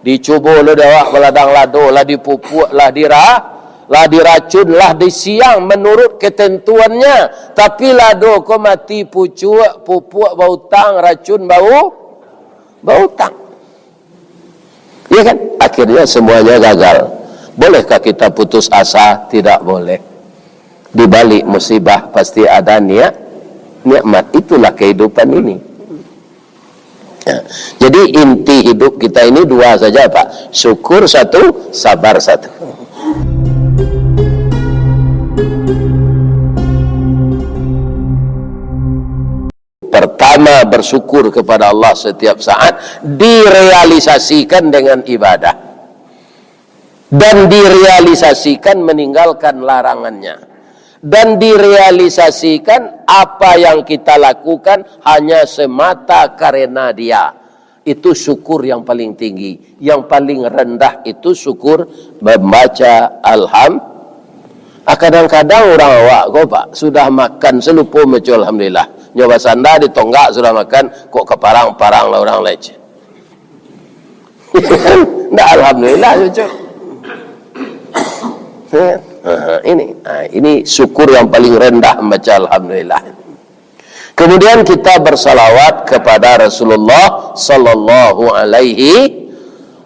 Dicuba lah dia beladang lado lah, dipupuk lah, diracun lah, disiang menurut ketentuannya. Tapi lado kau mati pucuk, pupuk bau tang, racun bau tang. Ya kan? Akhirnya semuanya gagal. Bolehkah kita putus asa? Tidak boleh. Di balik musibah pasti ada nikmat. Itulah kehidupan ini. Ya. Jadi inti hidup kita ini dua saja, Pak. Syukur satu, sabar satu. Pertama, bersyukur kepada Allah setiap saat, direalisasikan dengan ibadah, dan direalisasikan meninggalkan larangannya, dan direalisasikan apa yang kita lakukan hanya semata karena Dia. Itu syukur yang paling tinggi. Yang paling rendah itu syukur membaca alhamdulillah. Kadang-kadang orang awak kau, Pak, sudah makan selupa macam alhamdulillah. Nyoba sanda ditonggak sudah makan, kok keparang-parang lah orang leceh. Nggak alhamdulillah cucu. Ini syukur yang paling rendah membaca alhamdulillah. Kemudian kita bersalawat kepada Rasulullah sallallahu alaihi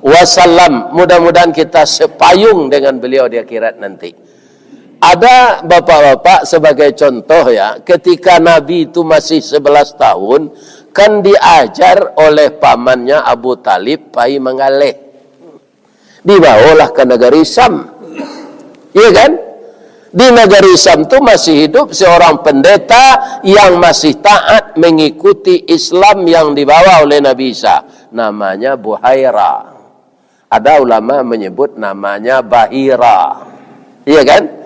wasallam. Mudah-mudahan kita sepayung dengan beliau di akhirat nanti. Ada bapak-bapak sebagai contoh ya, ketika Nabi itu masih 11 tahun, kan diajar oleh pamannya Abu Talib pai mengalih. Dibawalah ke negeri Syam. Iya kan? Di negeri Syam itu masih hidup seorang pendeta yang masih taat mengikuti Islam yang dibawa oleh Nabi Isa. Namanya Buhaira. Ada ulama menyebut namanya Bahira. Iya kan?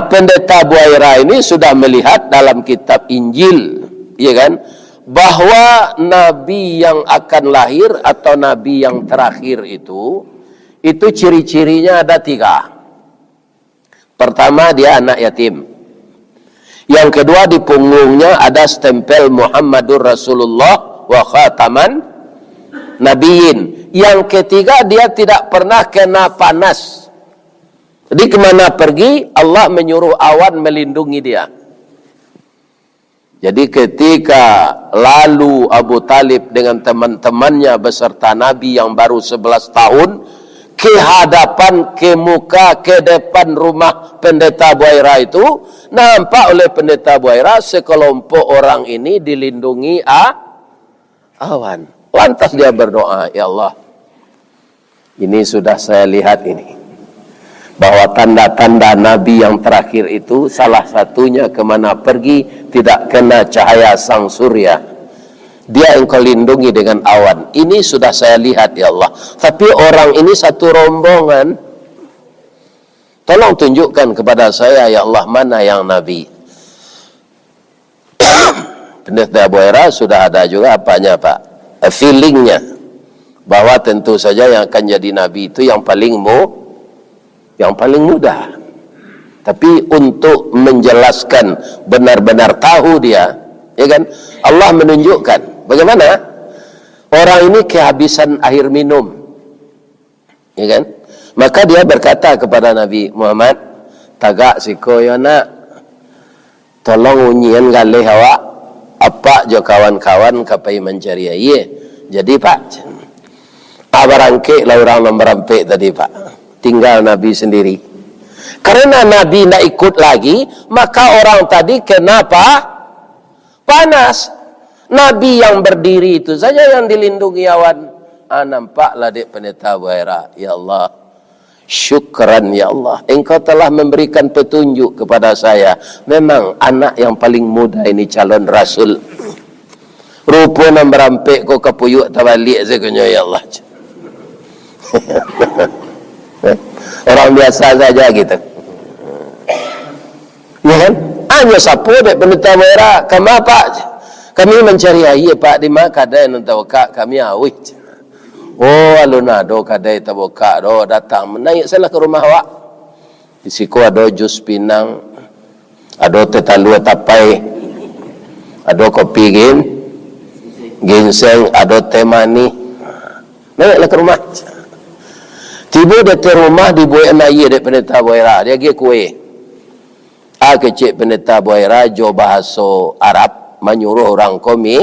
Pendeta Buhaira ini sudah melihat dalam kitab Injil, iya kan, bahwa nabi yang akan lahir atau nabi yang terakhir itu ciri-cirinya ada 3. Pertama, dia anak yatim. Yang kedua, di punggungnya ada stempel Muhammadur Rasulullah wa khataman nabiyyin. Yang ketiga, dia tidak pernah kena panas. Jadi kemana pergi, Allah menyuruh awan melindungi dia. Jadi ketika lalu Abu Talib dengan teman-temannya beserta Nabi yang baru 11 tahun, ke hadapan, ke muka, ke depan rumah pendeta Buhaira itu, nampak oleh pendeta Buhaira sekelompok orang ini dilindungi awan. Lantas dia berdoa, ya Allah, ini sudah saya lihat ini, bahwa tanda-tanda Nabi yang terakhir itu salah satunya kemana pergi tidak kena cahaya sang surya. Dia engkau lindungi dengan awan. Ini sudah saya lihat ya Allah. Tapi orang ini satu rombongan. Tolong tunjukkan kepada saya ya Allah, mana yang Nabi. Pendeta Buhaira sudah ada juga apanya Pak, feelingnya, bahwa tentu saja yang akan jadi Nabi itu yang paling mudah. Tapi untuk menjelaskan benar-benar tahu dia, ya kan, Allah menunjukkan bagaimana orang ini kehabisan air minum, ya kan, maka dia berkata kepada Nabi Muhammad, tagak siko ya nak, tolong unyian galih awak apa jo kawan-kawan kapai mencari air. Jadi Pak, barangke lah orang merampik tadi Pak, tinggal Nabi sendiri. Karena Nabi tidak ikut lagi, maka orang tadi kenapa? Panas. Nabi yang berdiri itu saja yang dilindungi awan. Nampaklah dek pendeta Buhaira, ya Allah, syukran ya Allah, engkau telah memberikan petunjuk kepada saya. Memang anak yang paling muda ini calon Rasul. Rupanya merampik kau kepuyuk terbalik sekunyo ya Allah. Orang biasa saja gitu, ya kan? Hanya sapu dek pendeta Buhaira, kamu apa? Kami mencari air Pak, di mana kadai yang taboka kami awit. Oh alunado kadai taboka do datang menaik salah ke rumah awak. Di siku ada jus pinang, ada teh talua tapai, ada kopi ginseng, ada teh mani. Naiklah ke rumah. Tiba dia ke rumah dibuat air dari pendeta Buaira. Dia pergi kuih. Kecik pendeta Buaira jo bahasa Arab menyuruh orang Komi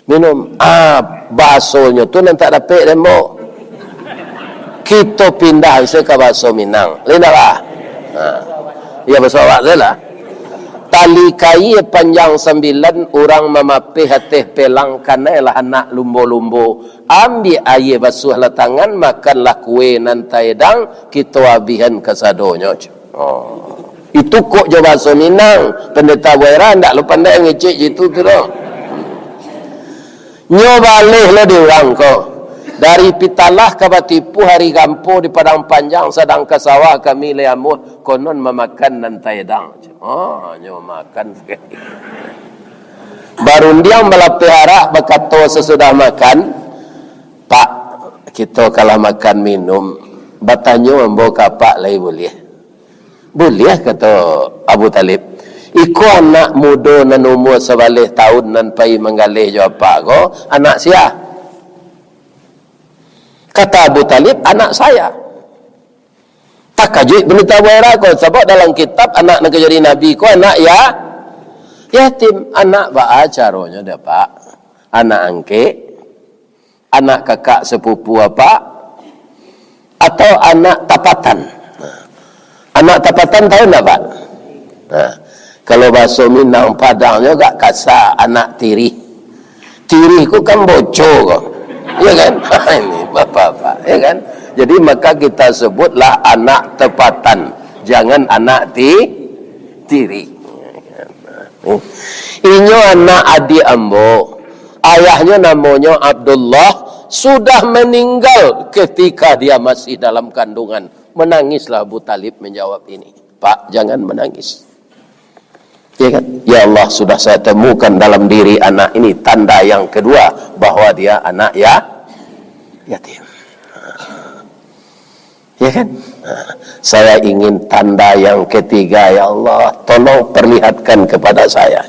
minum. Bahasanya tu nanti tak dapat demo. Kita pindah ke bahasa Minang. Lain apa? Ya bahasa awak saya lah. Tali kai panjang 9 orang memapih hatih pelang kanailah anak lumbo-lumbo. Ambil air basuh lah tangan, makanlah kue nan taedang, kita abihan kesadonya. Itu kok je bahasa Minang. Pendeta Buaira tak lupa pandai ngecek itu tu dah. Nyo balik lah di orang kau. Dari Pitalah ke Batipu hari Gampo di Padang Panjang sedang ke sawah kami leamuh konon memakan nan taedang. Nyo makan sekali. Baru dia melapihara berkata sesudah makan, Pak, kita kalau makan minum bertanya ambo kapak lagi boleh? Boleh kata Abu Talib. Iko anak muda nan umur 11 tahun nan pai menggalih jawab ko, anak sia. Kata Abu Talib, anak saya. Tak kajik pendeta Buaira ko, sebab dalam kitab anak nak jadi nabi ko anak yatim. Anak ba caranya dia Pak? Anak angke, anak kakak sepupu apa? Atau anak tapatan? Anak tapatan tahu tak Pak? Kalau bahasa Minang Padangnya gak kasar, anak tiri. Tiri ku kan bocor ko. Ya kan? Ini bapak-bapak, ya kan? Jadi maka kita sebutlah anak tepatan, jangan anak tiri. Inyo anak adik ambo, ayahnya namanya Abdullah, sudah meninggal ketika dia masih dalam kandungan. Menangislah Abu Talib menjawab ini. Pak, jangan menangis. Ya kan? Ya Allah, sudah saya temukan dalam diri anak ini tanda yang kedua bahwa dia anak yatim. Ya kan? Saya ingin tanda yang ketiga, ya Allah, tolong perlihatkan kepada saya.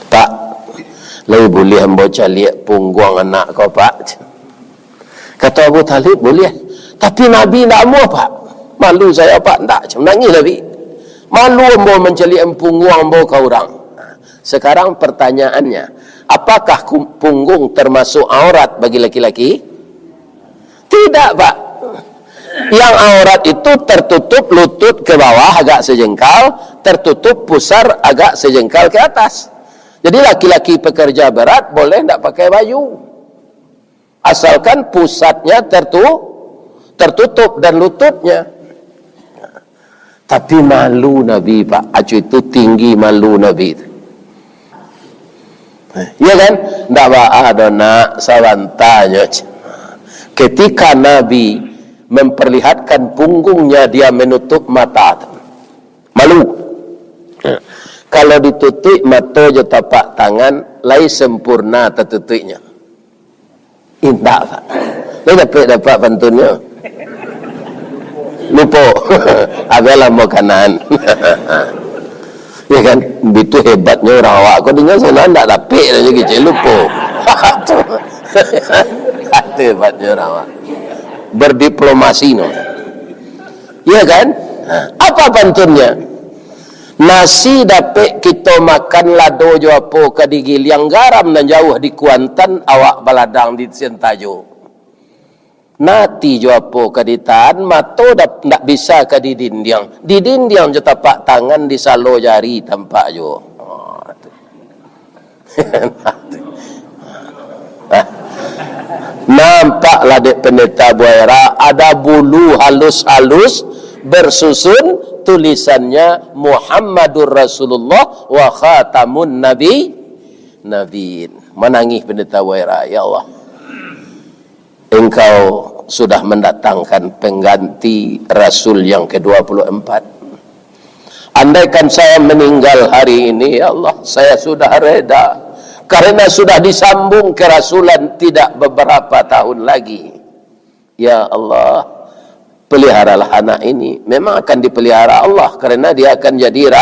Pak, lebih boleh membaca lihat punggung anak kau Pak. Kata Abu Talib, boleh. Tapi Nabi tak mau Pak. Malu saya Pak, tak. Nangis Nabi. Malu ambo menceli punggung ambo kau orang. Sekarang pertanyaannya, apakah punggung termasuk aurat bagi laki-laki? Tidak Pak. Yang aurat itu tertutup lutut ke bawah agak sejengkal, tertutup pusar agak sejengkal ke atas. Jadi laki-laki pekerja berat boleh tidak pakai baju, asalkan pusatnya tertutup dan lututnya. Tapi malu Nabi Pak, acu itu tinggi malu Nabi itu. Ya kan? Tak ada nak sawantanya. Ketika Nabi memperlihatkan punggungnya, dia menutup mata. Malu. Kalau ditutup mata je tapak tangan, lain sempurna tertutupnya. Indah Pak. Dia dapat bantunya. Lupa. Agalah makanan. Ya kan? Itu hebatnya orang awak. Kau dengar sana tak dapat lagi kecil. Lupa. Itu hebatnya orang awak. Berdiplomasi no. Ya kan? Apa bantunnya? Nasi dapat kita makan lado jo apa kadigil yang garam dan jauh di Kuantan awak baladang di Sentajo. Nati jo apa kaditaan mato ndak bisa ke di dinding. Di dinding jo tapak tangan di salo jari tampak jo. Nampaklah dek pendeta Buaira ada bulu halus-halus bersusun tulisannya Muhammadur Rasulullah wa khatamun nabiin. Menangis pendeta Buaira, ya Allah, Engkau sudah mendatangkan pengganti Rasul yang ke-24. Andaikan saya meninggal hari ini, ya Allah, saya sudah reda. Karena sudah disambung kerasulan tidak beberapa tahun lagi. Ya Allah, peliharalah anak ini. Memang akan dipelihara Allah karena dia akan jadi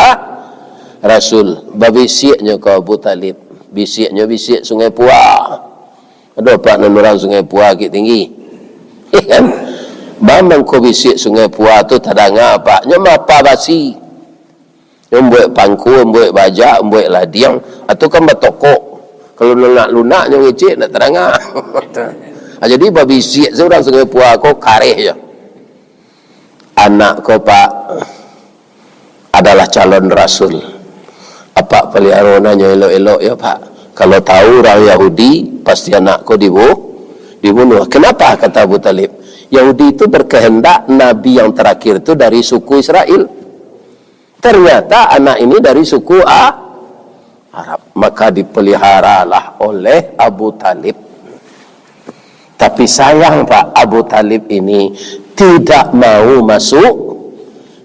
rasul. Babisiknya kau Abu Talib. Bisiknya bisik Sungai Puah. Ada pak orang Sungai Pua kit tinggi. Kan? Bambang ko bisik Sungai Pua tu tadanga apa? Nya apa basi. Membuat pangku, membuat bajak, membuat ladiang, atau kan batokok. Kalau lunak-lunak yang ngecek nak tadanga. Jadi babisik seorang Sungai Pua ko kareh je. Anak ko pak adalah calon rasul. Apa peliharannya elok-elok ya pak? Kalau tahu orang Yahudi, pasti anak ko dibunuh. Kenapa kata Abu Talib? Yahudi itu berkehendak Nabi yang terakhir itu dari suku Israel. Ternyata anak ini dari suku Arab. Maka dipeliharalah oleh Abu Talib. Tapi sayang pak, Abu Talib ini tidak mau masuk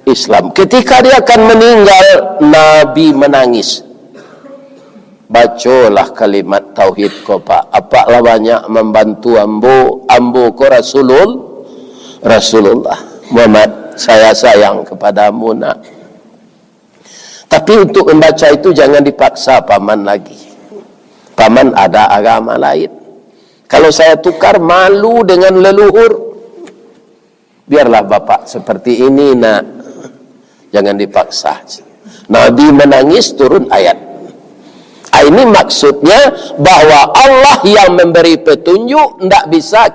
Islam. Ketika dia akan meninggal, Nabi menangis. Bacolah kalimat tauhid ko pak. Apalah banyak membantu ambo ko Rasulullah Muhammad, saya sayang kepadamu nak. Tapi untuk membaca itu jangan dipaksa paman lagi. Paman ada agama lain. Kalau saya tukar, malu dengan leluhur. Biarlah bapak seperti ini nak. Jangan dipaksa. Nabi menangis, turun ayat. Ini maksudnya bahwa Allah yang memberi petunjuk, tidak bisa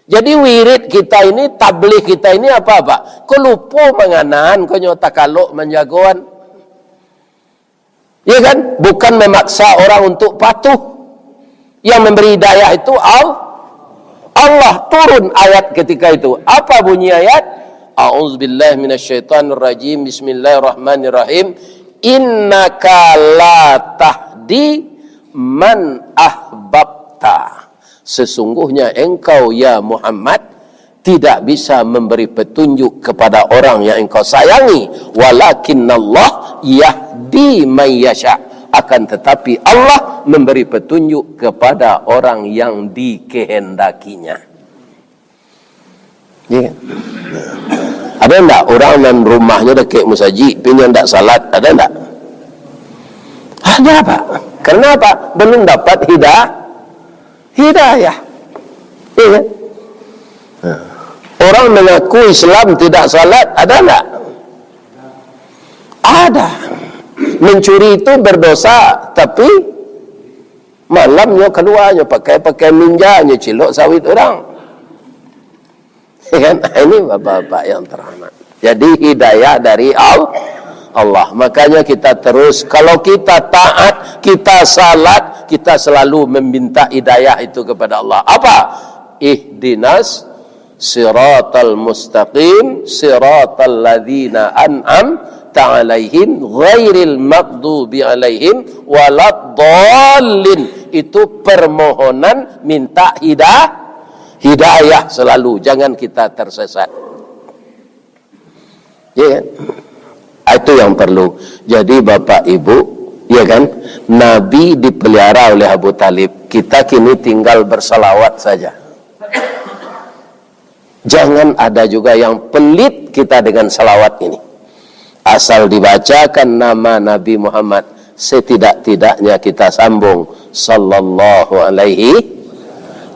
jadi wirid kita ini, tabligh kita ini apa pak? Kau lupa menganan, kau nyota kalok menjagoan. Ya kan? Bukan memaksa orang untuk patuh. Yang memberi hidayah itu Allah. Turun ayat ketika itu. Apa bunyi ayat? A'udzubillahi minasyaitonirrajim. Bismillahirrahmanirrahim. Innaka la tahdi man ahbabta. Sesungguhnya engkau ya Muhammad tidak bisa memberi petunjuk kepada orang yang engkau sayangi. Walakinnallah yahdi man yasha. Akan tetapi Allah memberi petunjuk kepada orang yang dikehendakinya. Ya. Ada enggak orang yang rumahnya dekat musajid, pinjam tak salat, ada enggak? Ada pak. Kenapa? Belum dapat hidayah. Ya. Orang mengaku Islam tidak salat, ada enggak? Ada. Mencuri itu berdosa, tapi malamnya keluarnya pakai minjanya cilok sawit orang. Kan? Ini bapak-bapak yang terhormat. Jadi hidayah dari Allah. Makanya kita terus, kalau kita taat, kita salat, kita selalu meminta hidayah itu kepada Allah. Apa? Ihdinas siratal mustaqim, siratal ladzina an'amta alaihim, ghairil maghdubi alaihim waladdallin. Itu permohonan minta hidayah selalu, jangan kita tersesat. Ya kan? Itu yang perlu. Jadi bapak ibu, ya kan, Nabi dipelihara oleh Abu Talib. Kita kini tinggal bersalawat saja. Jangan ada juga yang pelit kita dengan salawat ini. Asal dibacakan nama Nabi Muhammad, setidak-tidaknya kita sambung sallallahu alaihi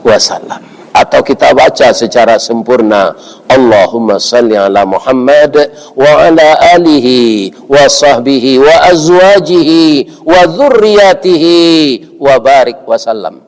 wasallam. Atau kita baca secara sempurna Allahumma salli ala Muhammad wa ala alihi wa sahbihi wa azwajihi wa dhurriyatihi wa barik wa sallam.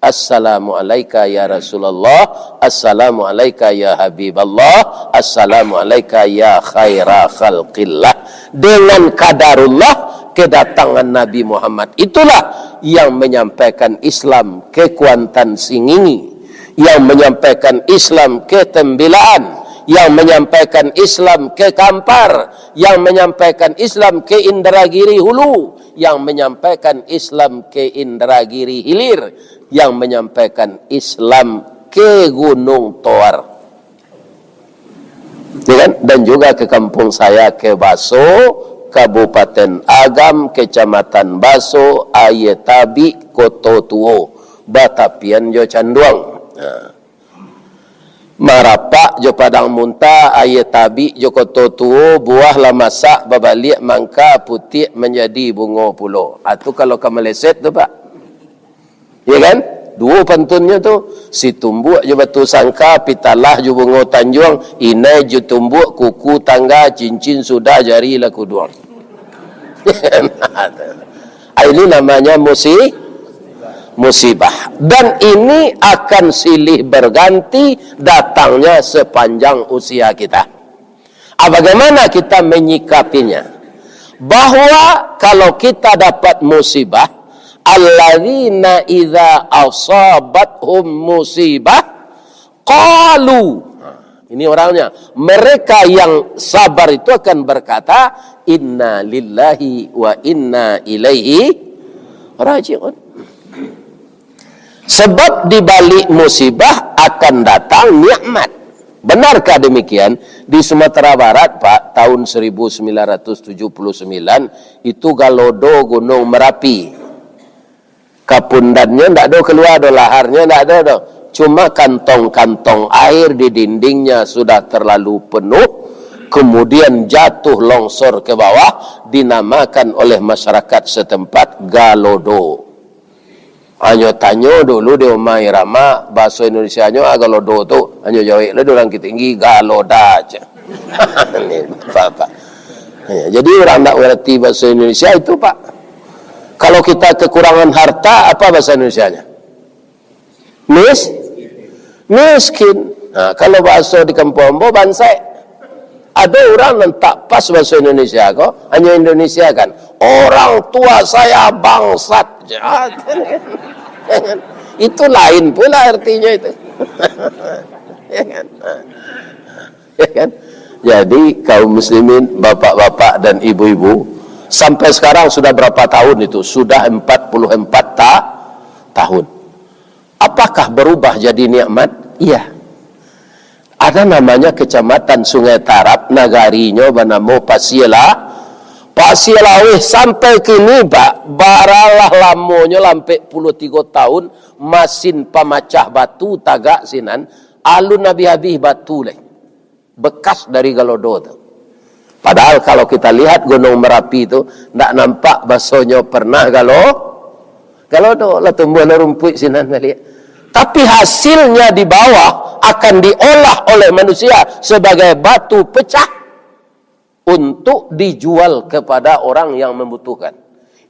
Assalamu alayka ya Rasulullah, assalamu alayka ya Habiballah, assalamu alayka ya khaira khalqillah. Dengan qadarullah kedatangan Nabi Muhammad itulah yang menyampaikan Islam ke Kuantan Singini, yang menyampaikan Islam ke Tembilaan, yang menyampaikan Islam ke Kampar, yang menyampaikan Islam ke Indragiri Hulu, yang menyampaikan Islam ke Indragiri Hilir, yang menyampaikan Islam ke Gunung Toar. Ya kan? Dan juga ke kampung saya, ke Baso, Kabupaten Agam, Kecamatan Baso, Ayetabi, Koto Tuo, Batapian Jo Canduang. Marapak jo Padang Muntah, Ayetabi jo Koto Tuo, buah lah masak babalik mangka putih menjadi bunga pulo. Itu kalau ke Meleset tu pak, ya kan? Dua pantunnya tu, si tumbuk je batu sangka, pitalah je bunga tanjung, inai je tumbuk, kuku tangga, cincin sudah, jari laku duang. Ini namanya musibah. Dan ini akan silih berganti datangnya sepanjang usia kita. Bagaimana kita menyikapinya? Bahwa kalau kita dapat musibah, alladzina idza asabathum musibah qalu, ini orangnya, mereka yang sabar itu akan berkata inna lillahi wa inna ilaihi raji'un. Sebab di balik musibah akan datang nikmat. Benarkah demikian? Di Sumatera Barat, Pak, tahun 1979 itu Galodo Gunung Merapi. Kapundannya tidak ada keluar, ada laharnya tidak ada. Cuma kantong-kantong air di dindingnya sudah terlalu penuh, kemudian jatuh longsor ke bawah, dinamakan oleh masyarakat setempat Galodo. Hanya tanya dulu di Umay Rama, bahasa Indonesianya Galodo tu, hanya jawab lah orang tinggi Galoda aja. Ini Pak. Jadi orang tak mengerti bahasa Indonesia itu, Pak. Kalau kita kekurangan harta, apa bahasa Indonesianya? Miskin. Nah, kalau bahasa di kampung Ambo, bansai. Ada orang yang tak pas bahasa Indonesia kok, hanya Indonesia kan. Orang tua saya bangsat. Itu lain pula artinya itu. Ya kan? Jadi kaum muslimin, bapak-bapak dan ibu-ibu, sampai sekarang sudah berapa tahun itu? Sudah 44 tahun. Apakah berubah jadi nikmat? Iya. Ada namanya kecamatan Sungai Tarap, nagarinya bernama Pasiela. Pasiela sampai kini, Pak, baralah lamonya lampai 13 tahun, masin pemacah batu tagak sinan, alun nabi habis batu leh. Bekas dari Galodo tu. Padahal kalau kita lihat Gunung Merapi itu, tak nampak basonya pernah Galodo lah tumbuh rumput sinan lihat. Tapi hasilnya di bawah akan diolah oleh manusia sebagai batu pecah untuk dijual kepada orang yang membutuhkan.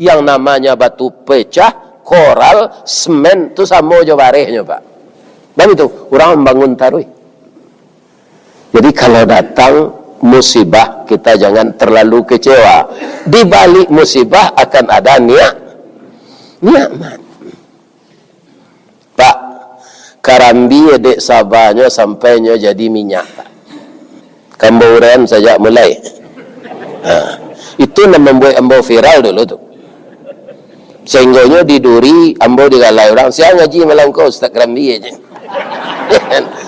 Yang namanya batu pecah, koral, semen itu sama aja barehnya, Pak. Dan itu orang membangun tarui. Jadi kalau datang musibah, kita jangan terlalu kecewa. Di balik musibah akan ada nikmat. Pak, karambi dek sabahnya sampainya jadi minyak, Pak. Kamburan saja mulai. Itu yang membuat ambo viral dulu tu. Senggolnya diduri, ambo digalai orang. Saya ngaji malam kau Ustaz karambi aja.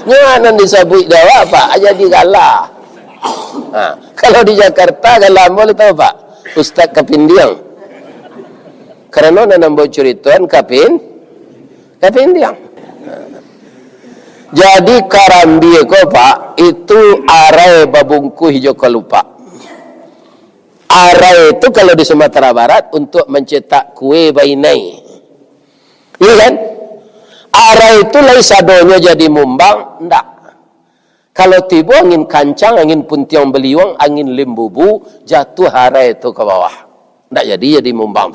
Nyanan disabui dawa, Pak, aja digalah. Kalau di Jakarta galah ambo tahu, Pak, Ustaz Kapindiang. Karena nambo cerituan Kapindiang. Jadi karambi ko, Pak, itu arai babungku hijau kelupa. Arai itu kalau di Sumatera Barat untuk mencetak kue bainai. Iya kan? Arai itu lai sadonya jadi mumbang, enggak. Kalau tiba angin kancang, angin puntiang beliwang, angin limbubu, jatuh arai itu ke bawah. Enggak jadi mumbang.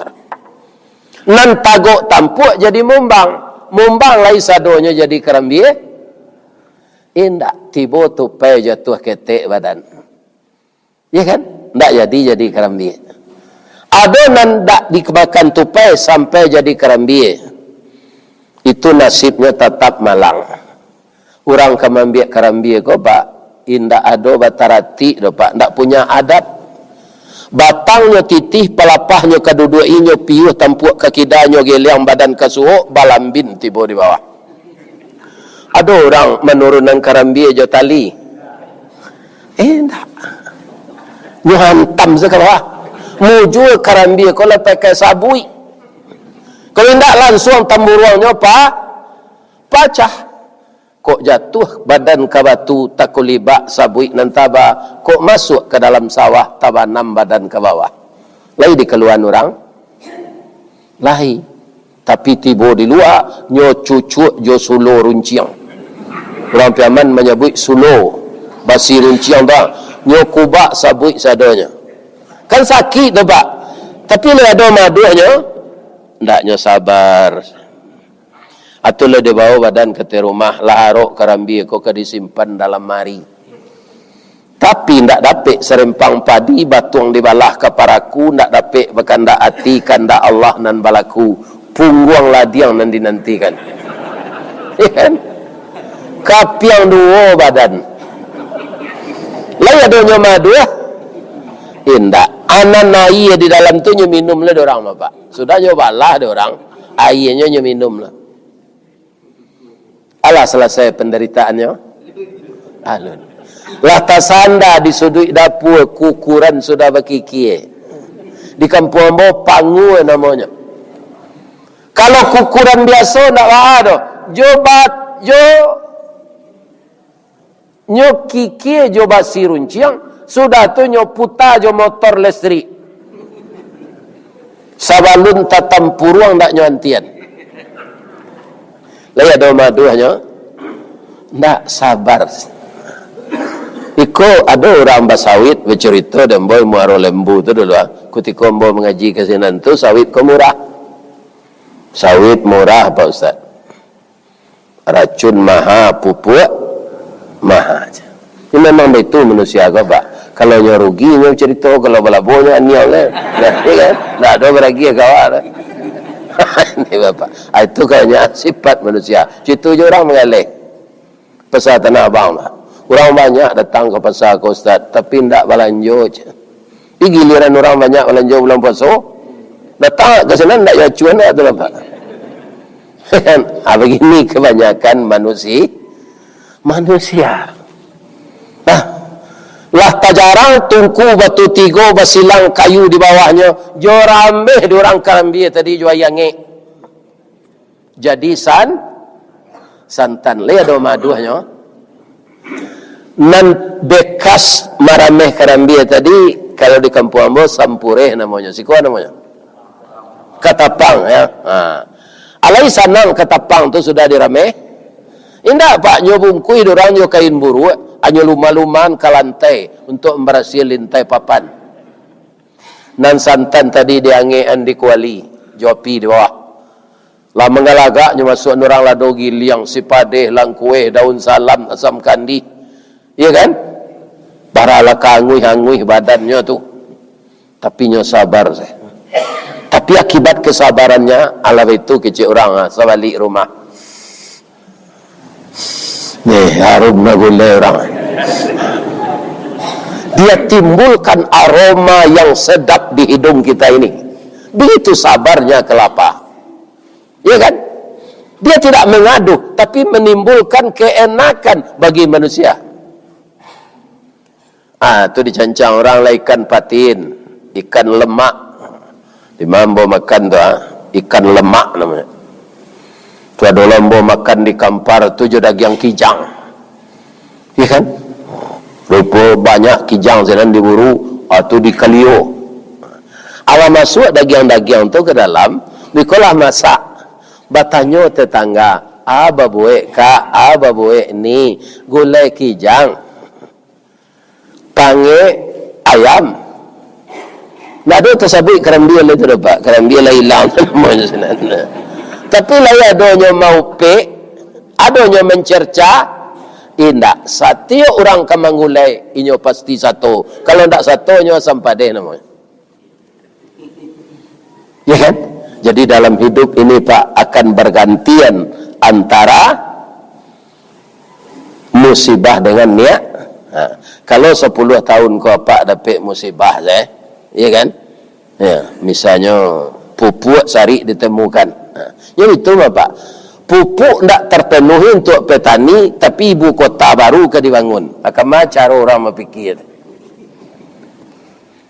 Nan tagok tampuk jadi mumbang. Mumbang lai sadonya jadi kerambi. Indak, tiba tupai jatuh ketek badan. Ya kan? Ndak jadi kerambi. Ada nan ndak dikemakan tupai sampai jadi kerambi. Itu nasibnya tetap malang. Orang kamambiak kerambi ko, Pak, indak ada batarati do, Pak, ndak punya adab. Batangnya titih, pelapahnya kedua-duanya piuh, tampuk kakidanya geliang badan kasuhuk, balambin tiba di bawah. Ada orang menurunkan kerambi jo tali. Endak. Nyohantam sekarang. Mujul kerambi kalau pakai sabui. Kalau tidak langsung tamburuangnya pacah. Kok jatuh badan ke batu takulibak sabui nantaba. Kok masuk ke dalam sawah tabanam badan ke bawah. Lai dikeluhan orang. Lai. Tapi tiba di luar, nyo cucuk jo sulo runciang. Orang Piaman menyebut sulo, basi runciang dah. Nyo kubak sabut sadanya. Kan sakit dah pak. Tapi le ada madunya, ndaknya sabar. Atulah dia bawa badan ke rumah, laharok karambi ko ka disimpan dalam mari. Tapi ndak dapat serempang padi batuang dibalah ke paraku, ndak dapat berkandak hati kandak Allah nan balaku. Pungguang ladiang nan dinantikan. Kan? Kapiang dua badan. Lai adanya madu ya? Indak. Anan air di dalam tu nyo minum lah orang bapak. Sudah nyo balah dia orang, airnya nyo minum lah. Alah selesai penderitaannya. Alun. Lah tasanda di sudut dapur kukuran sudah berkiki. Di kampung Ambo pangu namanya. Kalau kukuran biasa ndak ada. Nyo kiki jo basi runciang. Sudah tu nyo putar jo motor listrik. Sabalun tatampuruang ndak nyo antian. Lai ada maduhnya. Ndak sabar. Iko ada orang basawit bercerita dan boy muaro lembu tu dulu. Ketika boy mengaji ke sinan tu sawit ko murah. Sawit murah Pak Ustaz. Racun maha, pupuk maha. Ini memang itu manusia ke Pak. Kalau nyo rugi nyo cerita, kalau balabonya niau lah. Kan? Tak ada beragi kawan. Ini Bapak. Itu kayaknya sifat manusia. Situ je orang mengalih. Pasar Tanah Abang lah. Orang banyak datang ke pasar ke Ustaz, tapi tidak belanja je. Di giliran orang banyak belanja bulan puasa, datang ke sana tidak yacuan tak tu Bapak. Begini kebanyakan manusia. Lah tak jarang tungku batu tiga basilang kayu di bawahnya. Jo rambeh diorang karambi tadi jo ayange. Jadi santan le ada maduhnya. Nan bekas marameh karambi tadi kalau di kampung Ambo sampureh namanya. Sikua namanya. Katapang ya. Alai sanang katapang tu sudah dirameh. Indah Pak nyo bungkui diorang nyo kain buru. Hanya luma-lumaan ke lantai untuk memberasi lintai papan. Nan santan tadi diangean di kuali, jopi di bawah. Lah mengalagaknya masuk orang ladogi liang sipadeh, langkueh, daun salam, asam kandi. Iya kan? Paralah kangui-hangui badannya tu. Tapi nyo sabar saya. Tapi akibat kesabarannya, ala itu kecil orang sebalik rumah. Nih harum nagulai orang. Dia timbulkan aroma yang sedap di hidung kita ini. Begitu sabarnya kelapa. Ya kan? Dia tidak mengaduh, tapi menimbulkan keenakan bagi manusia. Itu dicancang orang lah ikan patin, ikan lemak. Di Mambo makan tu ikan lemak namanya. Tu ada lombo makan di Kampar tu je daging kijang. Ya kan? Rupa banyak kijang senan diburu atau di kalio. Awal masuk daging-daging tu ke dalam, dikolah masak. Batanyo tetangga, aba buek ni gulai kijang. Pange ayam. Ndak ada tersabut kerambil itu dapat. Kerambil lah hilang namanya senan. Tapi lah adanya mau pe, adanya mencerca, indak. Setiap orang kamangulai, inyo pasti satu. Kalau ndak satu, inyo sampadeh namanya. Ya kan? Jadi dalam hidup ini Pak akan bergantian antara musibah dengan niat. Kalau 10 tahun kau Pak dapat musibah saya, ya kan? Ya, misalnya pupuk sari ditemukan. Yang itu Bapak, pupuk tidak terpenuhi untuk petani, tapi ibu kota baru ke dibangun. Bagaimana cara orang berpikir?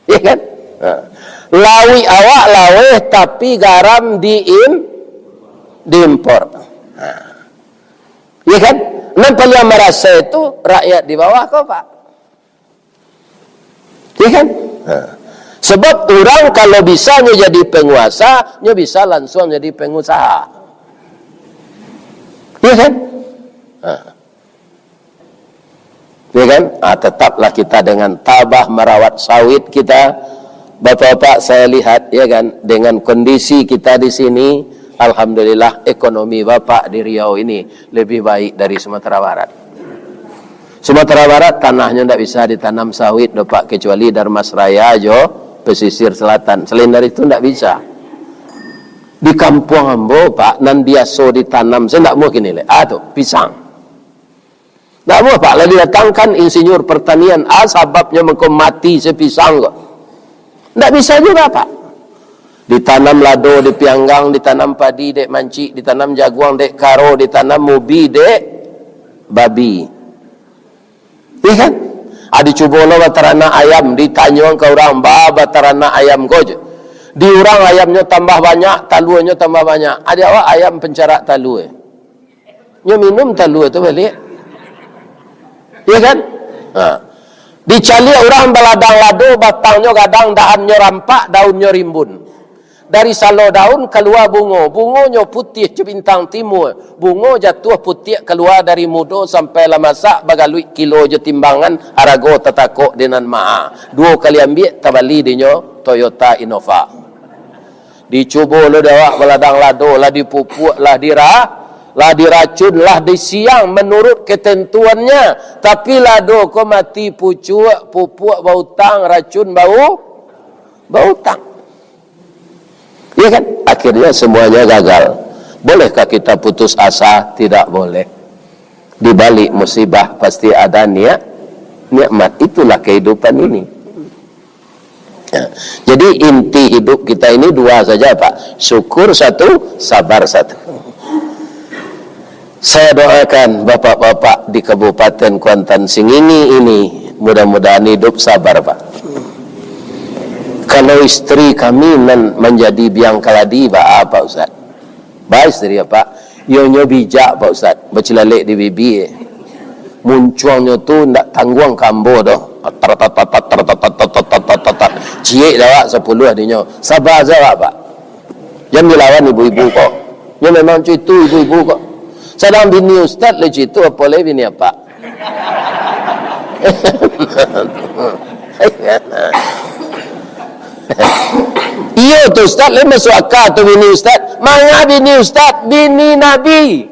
Ya kan? Lawi awak laweh, tapi garam diimpor. Ya kan? Nampak yang merasa itu rakyat di bawah kau Pak. Ya kan? Sebab orang kalau bisa jadi penguasa, nya bisa langsung jadi pengusaha. Ya kan? Ya kan? Tetaplah kita dengan tabah merawat sawit kita. Bapak-bapak, saya lihat ya kan, dengan kondisi kita di sini, alhamdulillah ekonomi Bapak di Riau ini lebih baik dari Sumatera Barat. Sumatera Barat tanahnya tidak bisa ditanam sawit, Bapak, kecuali Darmasraya aja, pesisir selatan. Selain dari itu tidak bisa. Di kampung ambo, Pak, nan biasa ditanam, saya tidak mau gini le, tuh pisang. Tidak mau, Pak, lagi datangkan insinyur pertanian, sebabnya mati sepisang kok. Tidak bisa juga, Pak. Ditanam lado, di pianggang, ditanam padi, dek manci, ditanam jaguang, dek karo, ditanam mubi, dek babi. Iya kan? Adi cubolo batarana ayam, ditanyong ke orang, batarana ayam goje. Di orang ayamnya tambah banyak, talunya tambah banyak. Ada awak ayam pencarak talu. Nya minum talu itu balik. Iya kan? Dicali orang baladang lado, batangnya gadang, dahannya rampak, daunnya rimbun. Dari salo daun keluar bungo, bungonya putih bintang timur, bungo jatuh putih keluar dari mudo sampai lamasak bagalui kilo je timbangan harago tatakok dengan maa. 2 kali ambil tabali dinyo Toyota Innova. Dicubo lo dawak baladang lado, lah dipupuk, lah diracun, lah disiang menurut ketentuannya. Tapi lado ko mati pucuk, pupuk bau tang, racun bau tang. Ya kan? Akhirnya semuanya gagal. Bolehkah kita putus asa? Tidak boleh. Di balik musibah pasti ada nikmat. Itulah kehidupan ini. Ya. Jadi inti hidup kita ini 2 saja, Pak. Syukur 1, sabar 1. Saya doakan bapak-bapak di Kabupaten Kuantan Singini ini mudah-mudahan hidup sabar, Pak. Kalau istri kami menjadi biang kaladi, Pak Ustaz. Baik istri ya, Pak. Ionya bijak, Pak Ustaz. Bercelalek di bibi. Munculnya tu ndak tangguang kambo dah. Ciek dah 10 adanya. Sabar saja, Pak. Jangan dilawan ibu-ibu kok. Dia memang itu ibu-ibu kok. Sedang bini Ustaz le itu apa le bini apa? Iya tu Ustaz, le masuk akal tu bini Ustaz. Mana bini Ustaz? Bini Nabi.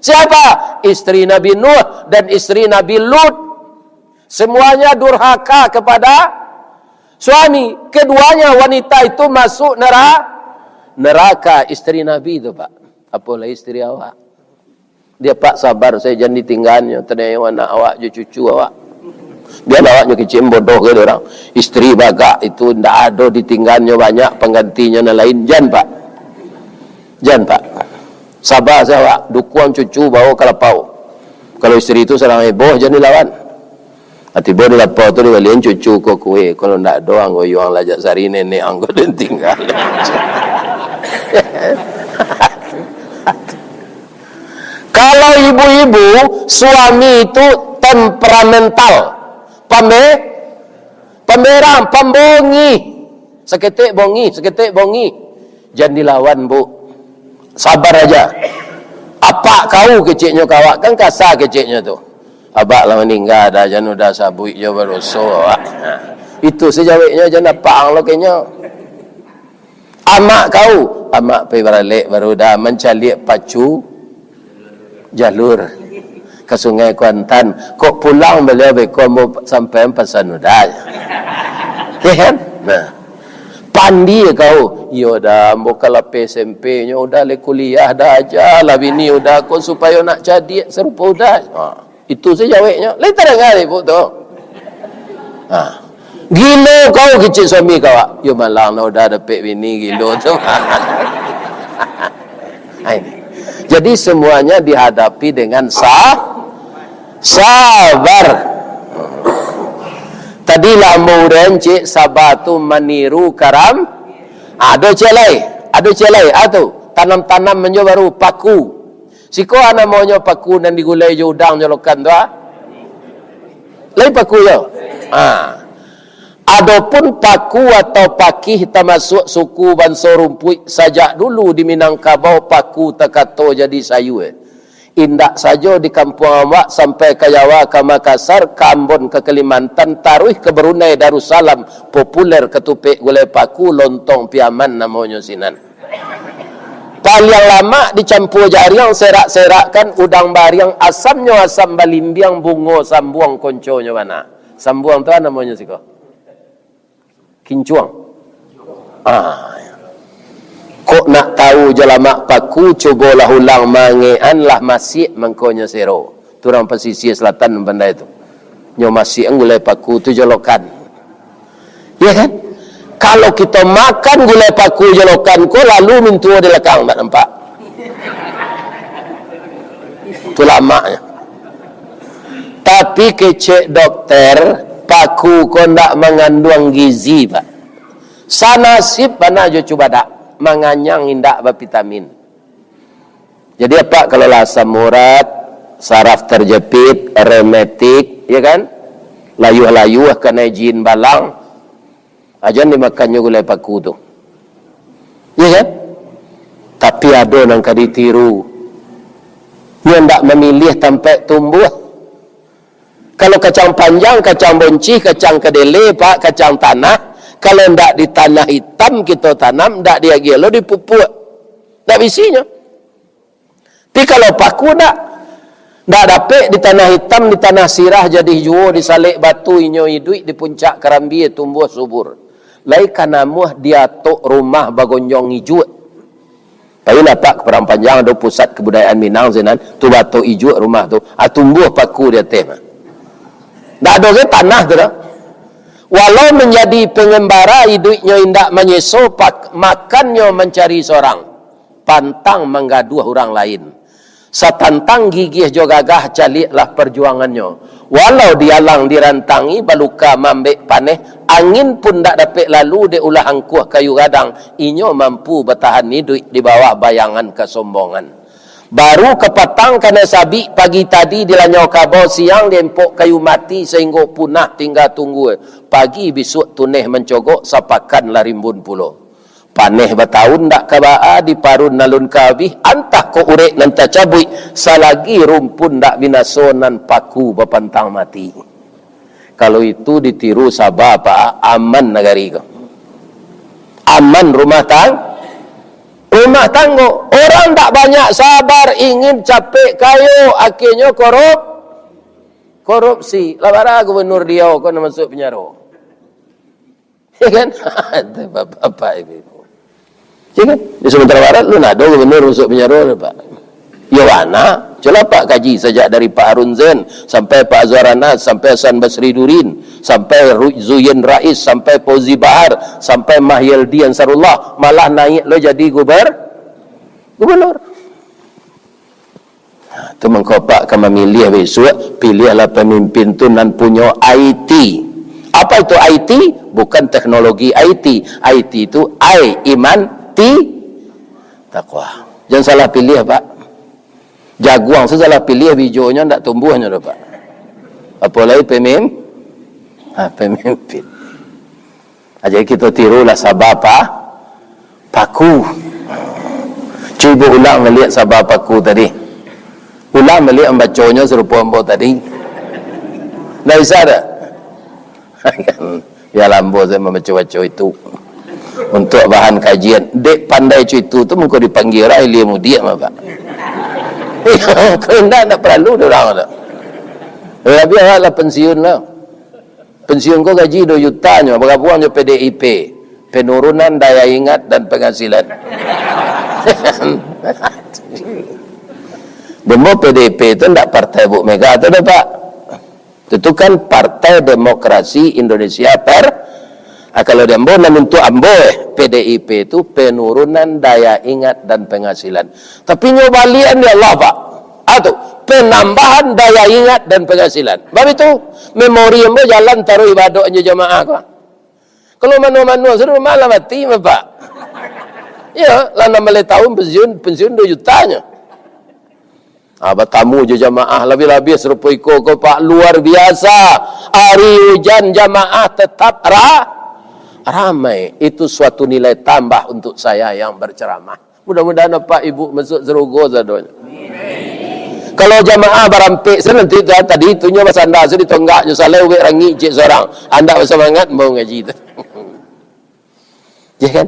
Siapa? Istri Nabi Nuh dan istri Nabi Lut. Semuanya durhaka kepada suami. Keduanya wanita itu masuk neraka. Istri Nabi itu, Pak. Apalah istri awak. Dia, Pak, sabar, saya jangan ditinggalnya. Ternyata anak awak, cucu awak. Biar awaknya kecil bodoh ke orang. Istri bagak itu tidak ada ditinggalnya banyak, penggantinya lain. Jangan, Pak. Jangan, Pak. Sabar saya, Pak. Dukung cucu bawa kelapau. Kalau istri itu serang heboh, jangan dilawan. Tiba di lapau tu dibalikin cucu kok kue. Kalau tidak doang, goyang lajak sari nenek anggot dan tinggal. Kalau ibu-ibu, suami itu temperamental, pemerang, pembongi, seketik bongi, jangan dilawan, Bu. Sabar aja. Apa kau keciknya kawak, kan kasar keciknya tu. Abak lah meninggal dah, jangan udah sabui je berusuh. Itu sejawabnya jangan apa lo kayaknya. Amak kau, amak pergi balik baru dah mencalik pacu jalur ke Sungai Kuantan. Kok pulang beliau beko mau sampai pesan udah. Ya kan? Nah, pandi kau. Yo dah mau kalau SMP nya udah le kuliah dah aja lah bini udah kau supaya nak jadi serupa udah. Itu saja jawabnya. Lain tak dengar ibu tu. Gila kau kecil suami kau. Yo malang udah dapat bini gila tu. Jadi semuanya dihadapi dengan sabar. Tadi lambu rencik sabar tu meniru karam. Ada celai. Atu tanam-tanam menyo baru paku. Siko ana maunya paku dan digulai je udang nyolokan tu. Lain paku yo. Adapun paku atau pakih termasuk suku Bangsa Rumput sajak dulu di Minangkabau paku tekato jadi sayu. Indak saja di kampung awak sampai ke Jawa, ke Makassar, ke Ambon, ke Kalimantan, taruh ke Brunei Darussalam, populer ketupik gulai paku, lontong piaman namanya sinan. Paling lama dicampur jariang, serak-serakkan udang bariang, asamnya asam balimbiang, bungo sambuang konconya mana? Sambuang tu apa namanya sih kok? Kincuang. Kok nak tahu jalamak paku, cobalah ulang mangean lah masih mengkonya sero. Tu orang pesisir selatan benda itu. Nyo masih gulai paku tu jolokan. Ya kan? Kalau kita makan gulai paku jolokan ko lalu mintu di lekang tak nampak. Tu lamanya. Tapi kecek dokter, paku ko ndak mengandung gizi, Pak. Sanasib mana jo coba dak. Menganyang indak vitamin. Jadi apa kalau asam urat, saraf terjepit, rematik, ya kan? Layuh-layuh kena jin balang. Ajan dimakannya gulai paku tu. Ya kan? Tapi ada yang ditiru. Dia ndak memilih tempat tumbuh. Kalau kacang panjang, kacang bonci, kacang kedele, Pak, kacang tanah. Kalau ndak di tanah hitam kita tanam, ndak dia gelo di pupuk. Ndak bisinya. Tapi kalau paku ndak dapat di tanah hitam, di tanah sirah jadi hijau, disalik batu inyo hidup di puncak kerambi tumbuh subur. Lai kanamuh dia tok rumah bagonjong hijau. Tahulah Pak, perang panjang ada pusat kebudayaan Minang zenan, tu batu hijau rumah tu, tumbuh paku dia tema. Ndak ada ke tanah tu dah. Walau menjadi pengembara hidupnya indak menyeso, makannya mencari seorang, pantang menggaduh orang lain. Satantang gigih jo gagah caliklah perjuangannya. Walau dialang dirantangi baluka mambek paneh, angin pun ndak dapat lalu de ulah angkuh kayu gadang, inyo mampu bertahan hidup di bawah bayangan kesombongan. Baru kepatang kena sabi pagi tadi dilanyau kabau, siang dempok kayu mati sehingga punah tinggal tunggu. Pagi besok tuneh mencogok sapakan larimbun pulau. Paneh bertahun ndak kabaa di parun nalun kabih, antah ko urek nanta cabui, salagi rumpun ndak binasonan paku bepantang mati. Kalau itu ditiru sabah Pak, aman negari ko. Aman rumah rumah tangga. Orang tak banyak sabar, ingin capek kayu, akhirnya korupsi. Labara gubernur dia kau nak masuk penjara. Ya kan? Apa itu? Ya kan? Di Sumatera Barat lu nak ada gubernur masuk penjara, Pak. Ya mana? Coba Pak kaji sejak dari Pak Harun Zain sampai Pak Azwarana, sampai Hasan Basri Durin, sampai Zuyin Rais, sampai Fauzi Bahar, sampai Mahyildi Ansarullah, malah naik lo jadi gubernur. Itu mengkopak ke memilih besok, pilihlah pemimpin tu nan punya IT. Apa itu IT? Bukan teknologi IT. IT itu iman, takwa. Jangan salah pilih, Pak. Jaguang salah pilih hijaunya ndak tumbuhnya dah, Pak. Apalagi pemimpin. Aja kita tirulah sabab paku. Cuba ulang melihat sabab paku tadi. Ulang melihat membacanya serupa ambo tadi. Dah bisa tak? Ya lambo saya membaca-baca itu. Untuk bahan kajian. Dek pandai itu tu muka dipanggil rai dia mudia mah, Pak. Kau nak perlu orang tak. Tapi lah pensiun lah. Pensiun kau gaji 2 jutanya, bergabung dengan PDIP, penurunan daya ingat dan penghasilan. Demo PDIP itu tidak partai Bu Mega itu dah, Pak. Itu kan Partai Demokrasi Indonesia kalau dia ambo namun tu ambo PDIP itu penurunan daya ingat dan penghasilan. Tapi nyobalian dia Allah, Pak. Atau penambahan daya ingat dan penghasilan. Sebab itu memori ambo jalan taruh ibadahnya jamaah kok. Kalau manu-manu suruh malah mati, Pak. Ya, lana malai tahun pensiun 2 jutanya. Bertamu je jamaah lebih-lebih serupa ikut kau pak luar biasa. Hari hujan jamaah tetap ramai. Itu suatu nilai tambah untuk saya yang berceramah. Mudah-mudahan Pak Ibu masuk serugo sadonya. Kalau jamaah berampik nanti tadi itunya mas anda sudah ditonggaknya salah wek rangi cik seorang. Anda bersemangat mau ngaji itu. Ya kan?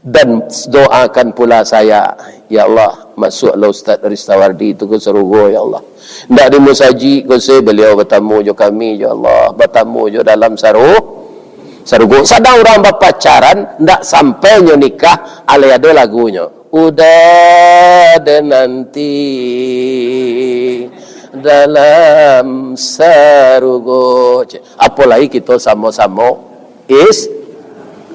Dan doakan pula saya, ya Allah, masuklah Ustaz Ristawardi itu ke serugo, ya Allah. Tidak dimusaji, saya beliau bertamu jo kami, ya Allah, bertamu jo dalam serugo. Sedang orang berpacaran, tidak sampai nyo nikah, alai ada lagunya. Udah ada nanti dalam serugo. Apalagi kita sama-sama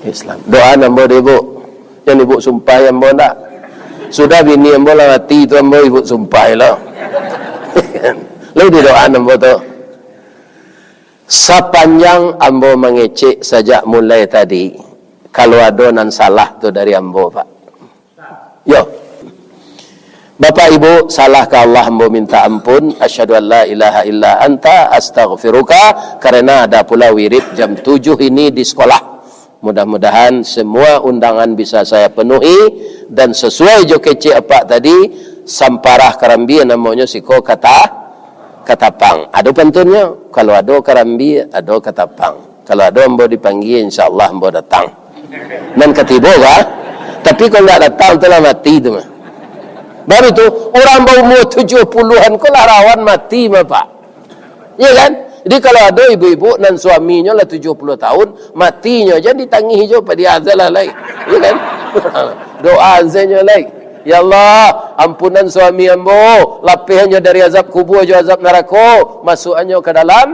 Islam. Doa nombor ibu. Yang ibu sumpah yang ambo nak. Sudah bini ambo lah mati itu ambo ibu sumpah lah. Lalu di doa ambo tu. Sepanjang ambo mengecek sejak mulai tadi, kalau ada nan salah tu dari ambo pak. Yo. Bapak Ibu, salah ke Allah ambo minta ampun. Asyhadu an la ilaha illa anta astaghfiruka. Karena ada pula wirid jam 7 ini di sekolah. Mudah-mudahan semua undangan bisa saya penuhi dan sesuai jo kece apa tadi samparah karambi namanya siko katapang. Ada pentunnya kalau ada karambi ada katapang. Kalau ada ambo dipanggil insyaallah ambo datang. Dan ketiba kan? Tapi kalau enggak datang telah mati tu mah. Baru tu orang bau umur 70-an kok lah rawan mati mah Pak. Iya kan? Jadi kalau ada ibu-ibu dan suaminya lah 70 tahun, matinya aja ditangihi jo pada azal lah lagi. Ya kan? Doa azannya lagi. Ya Allah, ampunan suami ambo, lapihnya dari azab kubur jo azab neraka, masukannya ke dalam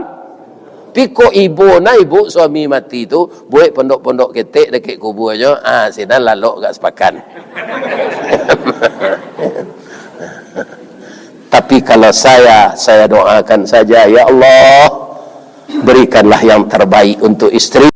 piko ibu suami mati tu, buat pondok-pondok ketek dekat kubur jo, sinan lalok gak sepakan. Tapi kalau saya doakan saja, ya Allah, berikanlah yang terbaik untuk istri.